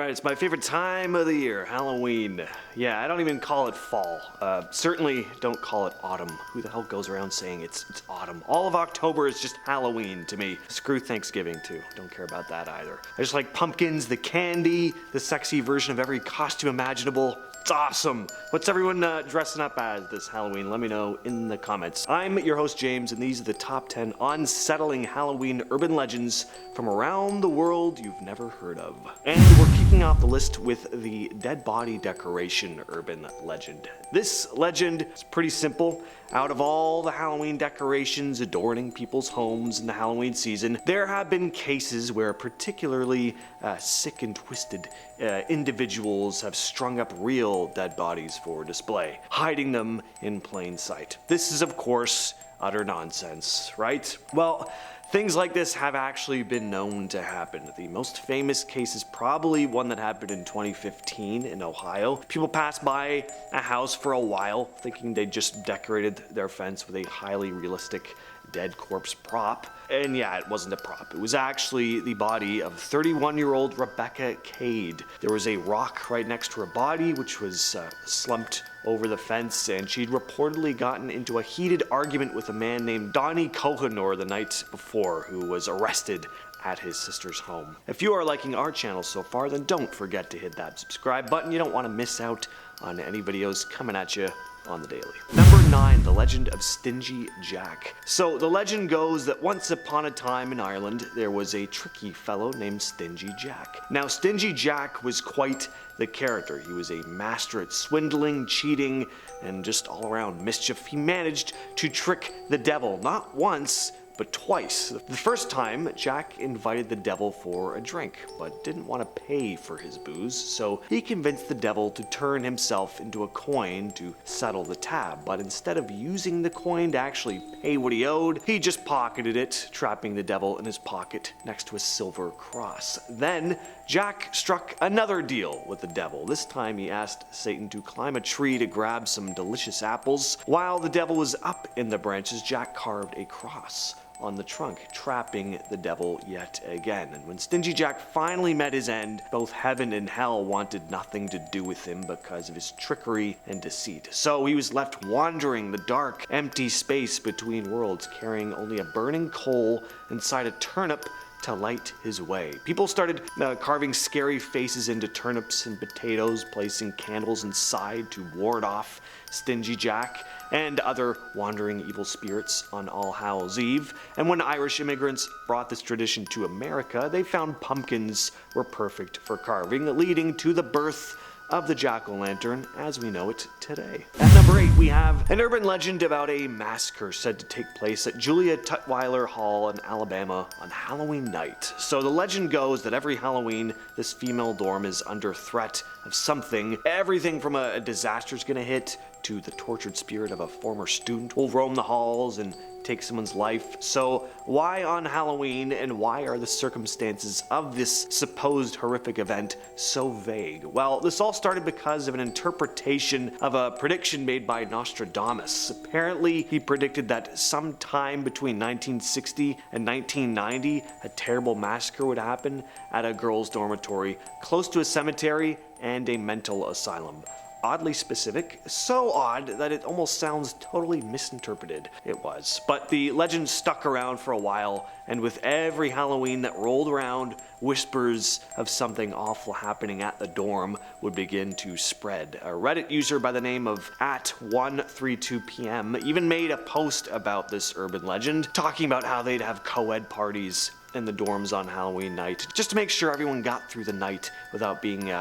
Alright, it's my favorite time of the year, Halloween. Yeah, I don't even call it fall. Certainly don't call it autumn. Who the hell goes around saying it's autumn? All of October is just Halloween to me. Screw Thanksgiving too. Don't care about that either. I just like pumpkins, the candy, the sexy version of every costume imaginable. It's awesome. What's everyone dressing up as this Halloween? Let me know in the comments. I'm your host James, and these are the top 10 unsettling Halloween urban legends from around the world you've never heard of. And we're kicking off the list with the dead body decoration urban legend. This legend is pretty simple. Out of all the Halloween decorations adorning people's homes in the Halloween season, there have been cases where particularly sick and twisted individuals have strung up real dead bodies for display, hiding them in plain sight. This is, of course, utter nonsense, right? Well, things like this have actually been known to happen. The most famous case is probably one that happened in 2015 in Ohio. People passed by a house for a while thinking they just decorated their fence with a highly realistic dead corpse prop. And yeah, it wasn't a prop. It was actually the body of 31-year-old Rebecca Cade. There was a rock right next to her body, which was slumped over the fence, and she'd reportedly gotten into a heated argument with a man named Donnie Kohinoor the night before, who was arrested at his sister's home. If you are liking our channel so far, then don't forget to hit that subscribe button. You don't want to miss out on any videos coming at you on the daily. Number 9, the legend of Stingy Jack. So the legend goes that once upon a time in Ireland, there was a tricky fellow named Stingy Jack. Now, Stingy Jack was quite the character. He was a master at swindling, cheating, and just all around mischief. He managed to trick the devil not once, but twice. The first time, Jack invited the devil for a drink, but didn't want to pay for his booze, so he convinced the devil to turn himself into a coin to settle the tab. But instead of using the coin to actually pay what he owed, he just pocketed it, trapping the devil in his pocket next to a silver cross. Then, Jack struck another deal with the devil. This time he asked Satan to climb a tree to grab some delicious apples. While the devil was up in the branches, Jack carved a cross on the trunk, trapping the devil yet again. And when Stingy Jack finally met his end, both heaven and hell wanted nothing to do with him because of his trickery and deceit. So he was left wandering the dark, empty space between worlds, carrying only a burning coal inside a turnip to light his way. People started carving scary faces into turnips and potatoes, placing candles inside to ward off Stingy Jack and other wandering evil spirits on All Hallows Eve. And when Irish immigrants brought this tradition to America, they found pumpkins were perfect for carving, leading to the birth of the jack-o'-lantern as we know it today. At number 8, we have an urban legend about a massacre said to take place at Julia Tutwiler Hall in Alabama on Halloween night. So the legend goes that every Halloween, this female dorm is under threat of something. Everything from a disaster's gonna hit to the tortured spirit of a former student will roam the halls and take someone's life. So why on Halloween, and why are the circumstances of this supposed horrific event so vague? Well, this all started because of an interpretation of a prediction made by Nostradamus. Apparently, he predicted that sometime between 1960 and 1990, a terrible massacre would happen at a girls' dormitory close to a cemetery and a mental asylum. Oddly specific, so odd that it almost sounds totally misinterpreted. It was. But the legend stuck around for a while, and with every Halloween that rolled around, whispers of something awful happening at the dorm would begin to spread. A Reddit user by the name of @132pm even made a post about this urban legend, talking about how they'd have co-ed parties in the dorms on Halloween night, just to make sure everyone got through the night without being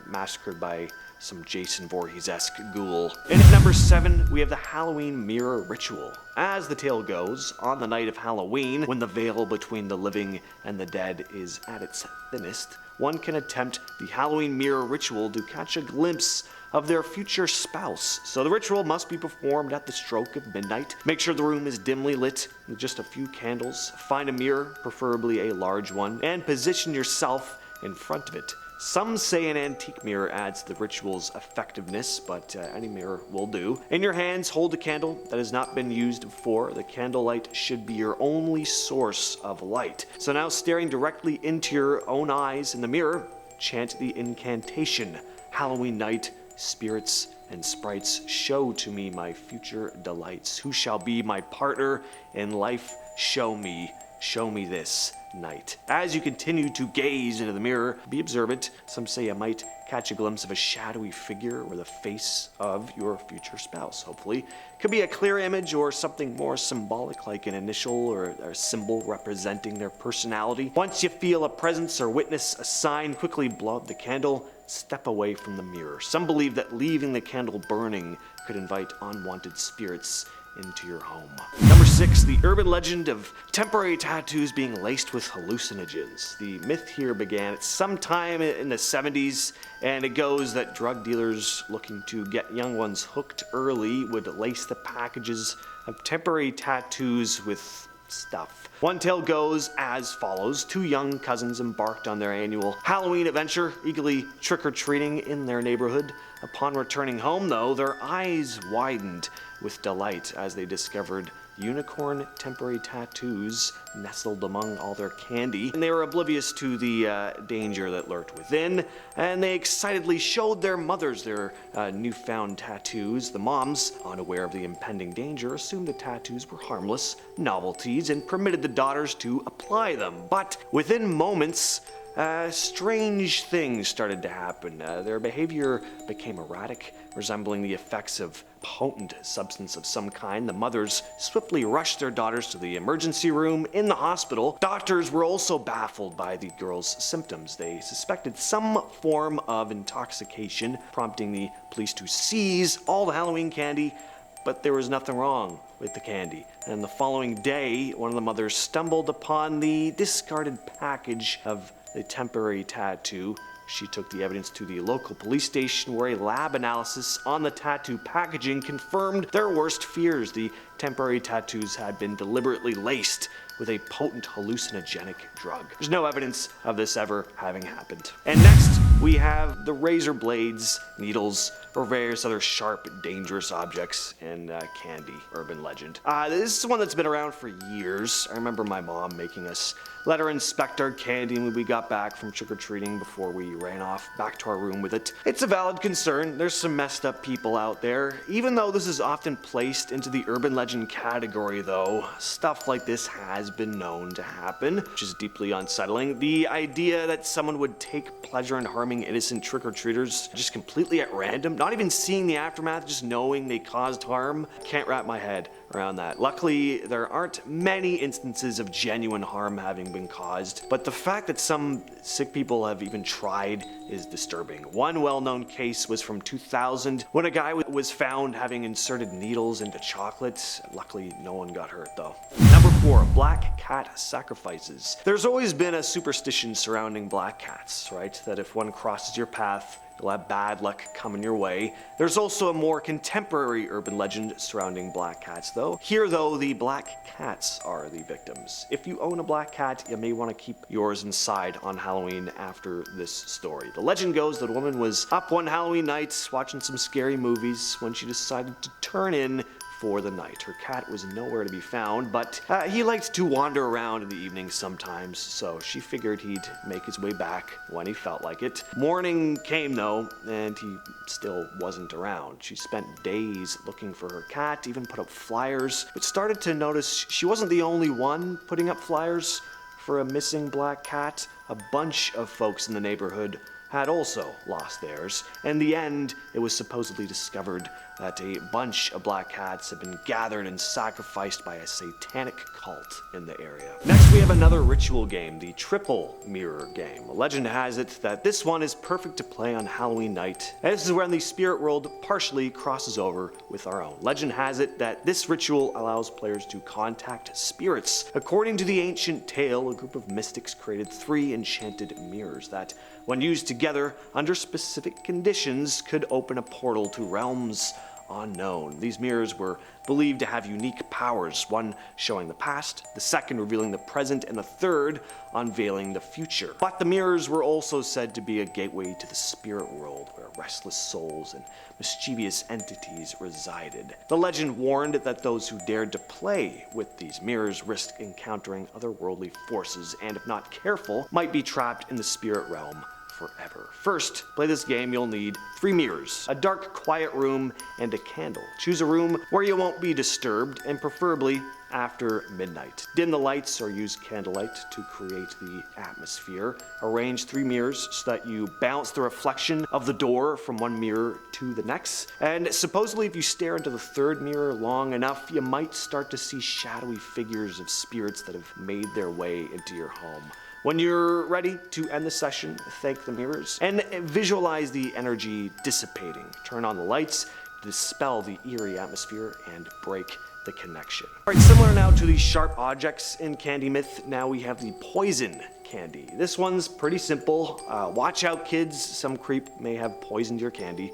massacred by some Jason Voorhees-esque ghoul. And at number 7, we have the Halloween mirror ritual. As the tale goes, on the night of Halloween, when the veil between the living and the dead is at its thinnest, one can attempt the Halloween mirror ritual to catch a glimpse of their future spouse. So the ritual must be performed at the stroke of midnight. Make sure the room is dimly lit with just a few candles. Find a mirror, preferably a large one, and position yourself in front of it. Some say an antique mirror adds to the ritual's effectiveness, but any mirror will do. In your hands, hold a candle that has not been used before. The candlelight should be your only source of light. So now, staring directly into your own eyes in the mirror, chant the incantation. Halloween night, spirits and sprites, show to me my future delights. Who shall be my partner in life? Show me this night. As you continue to gaze into the mirror, be observant. Some say you might catch a glimpse of a shadowy figure or the face of your future spouse, hopefully. Could be a clear image or something more symbolic like an initial or a symbol representing their personality. Once you feel a presence or witness a sign, quickly blow out the candle, step away from the mirror. Some believe that leaving the candle burning could invite unwanted spirits into your home. Number 6, the urban legend of temporary tattoos being laced with hallucinogens. The myth here began at sometime in the 70s, and it goes that drug dealers looking to get young ones hooked early would lace the packages of temporary tattoos with stuff. One tale goes as follows. 2 young cousins embarked on their annual Halloween adventure, eagerly trick-or-treating in their neighborhood. Upon returning home, though, their eyes widened with delight as they discovered unicorn temporary tattoos nestled among all their candy. And they were oblivious to the danger that lurked within, and they excitedly showed their mothers their newfound tattoos. The moms, unaware of the impending danger, assumed the tattoos were harmless novelties and permitted the daughters to apply them. But within moments, strange things started to happen. Their behavior became erratic, resembling the effects of potent substance of some kind. The mothers swiftly rushed their daughters to the emergency room in the hospital. Doctors were also baffled by the girls' symptoms. They suspected some form of intoxication, prompting the police to seize all the Halloween candy, but there was nothing wrong with the candy. And the following day, one of the mothers stumbled upon the discarded package of the temporary tattoo. She took the evidence to the local police station, where a lab analysis on the tattoo packaging confirmed their worst fears. The temporary tattoos had been deliberately laced with a potent hallucinogenic drug. There's no evidence of this ever having happened. And next, we have the razor blades, needles, or various other sharp, dangerous objects in candy urban legend. This is one that's been around for years. I remember my mom making us let her inspect our candy when we got back from trick-or-treating before we ran off back to our room with it. It's a valid concern. There's some messed up people out there. Even though this is often placed into the urban legend category, though, stuff like this has been known to happen, which is deeply unsettling. The idea that someone would take pleasure in harming innocent trick-or-treaters just completely at random, not even seeing the aftermath, just knowing they caused harm, can't wrap my head around that. Luckily, there aren't many instances of genuine harm having been caused, but the fact that some sick people have even tried is disturbing. One well-known case was from 2000 when a guy was found having inserted needles into chocolate. Luckily, no one got hurt though. Number 4, black cat sacrifices. There's always been a superstition surrounding black cats, right? That if one crosses your path, you'll have bad luck coming your way. There's also a more contemporary urban legend surrounding black cats though. Here though, the black cats are the victims. If you own a black cat, you may want to keep yours inside on Halloween after this story. The legend goes that a woman was up one Halloween night watching some scary movies when she decided to turn in for the night. Her cat was nowhere to be found, but he liked to wander around in the evening sometimes, so she figured he'd make his way back when he felt like it. Morning came though, and he still wasn't around. She spent days looking for her cat, even put up flyers, but started to notice she wasn't the only one putting up flyers for a missing black cat. A bunch of folks in the neighborhood had also lost theirs. In the end, it was supposedly discovered that a bunch of black cats had been gathered and sacrificed by a satanic cult in the area. Next, we have another ritual game, the triple mirror game. Legend has it that this one is perfect to play on Halloween night, and this is when the spirit world partially crosses over with our own. Legend has it that this ritual allows players to contact spirits. According to the ancient tale, a group of mystics created 3 enchanted mirrors that, when used together under specific conditions, could open a portal to realms unknown. These mirrors were believed to have unique powers, one showing the past, the second revealing the present, and the third unveiling the future. But the mirrors were also said to be a gateway to the spirit world, where restless souls and mischievous entities resided. The legend warned that those who dared to play with these mirrors risked encountering otherworldly forces, and if not careful, might be trapped in the spirit realm forever. First, to play this game, you'll need 3 mirrors, a dark, quiet room, and a candle. Choose a room where you won't be disturbed, and preferably after midnight. Dim the lights or use candlelight to create the atmosphere. Arrange 3 mirrors so that you bounce the reflection of the door from one mirror to the next. And supposedly if you stare into the 3rd mirror long enough, you might start to see shadowy figures of spirits that have made their way into your home. When you're ready to end the session, thank the mirrors and visualize the energy dissipating. Turn on the lights, dispel the eerie atmosphere, and break the connection. Alright, similar now to the sharp objects in Candy Myth, now we have the poison candy. This one's pretty simple. Watch out, kids. Some creep may have poisoned your candy.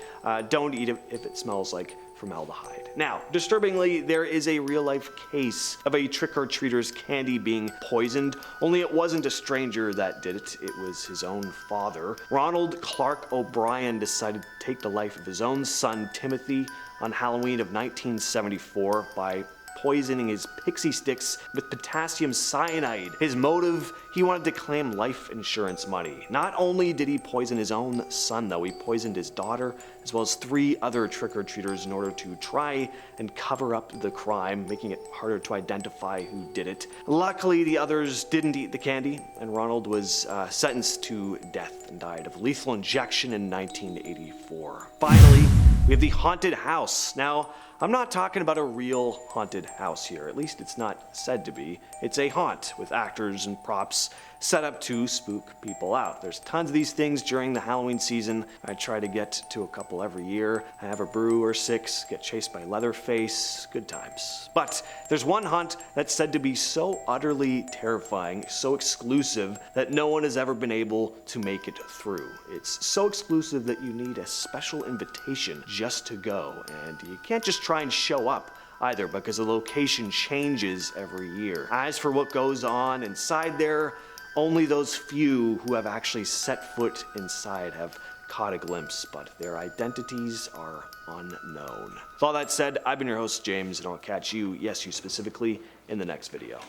Don't eat it if it smells like formaldehyde. Now, disturbingly, there is a real-life case of a trick-or-treater's candy being poisoned, only it wasn't a stranger that did it, it was his own father. Ronald Clark O'Brien decided to take the life of his own son, Timothy, on Halloween of 1974 by poisoning his pixie sticks with potassium cyanide. His motive, he wanted to claim life insurance money. Not only did he poison his own son though, he poisoned his daughter as well as 3 other trick-or-treaters in order to try and cover up the crime, making it harder to identify who did it. Luckily, the others didn't eat the candy, and Ronald was sentenced to death and died of lethal injection in 1984. Finally, we have the haunted house. Now, I'm not talking about a real haunted house here, at least it's not said to be. It's a haunt with actors and props set up to spook people out. There's tons of these things during the Halloween season. I try to get to a couple every year. I have a brew or 6, get chased by Leatherface, good times. But there's one haunt that's said to be so utterly terrifying, so exclusive, that no one has ever been able to make it through. It's so exclusive that you need a special invitation just to go, and you can't just try and show up either because the location changes every year. As for what goes on inside there, only those few who have actually set foot inside have caught a glimpse, but their identities are unknown. With all that said, I've been your host, James, and I'll catch you, yes, you specifically, in the next video.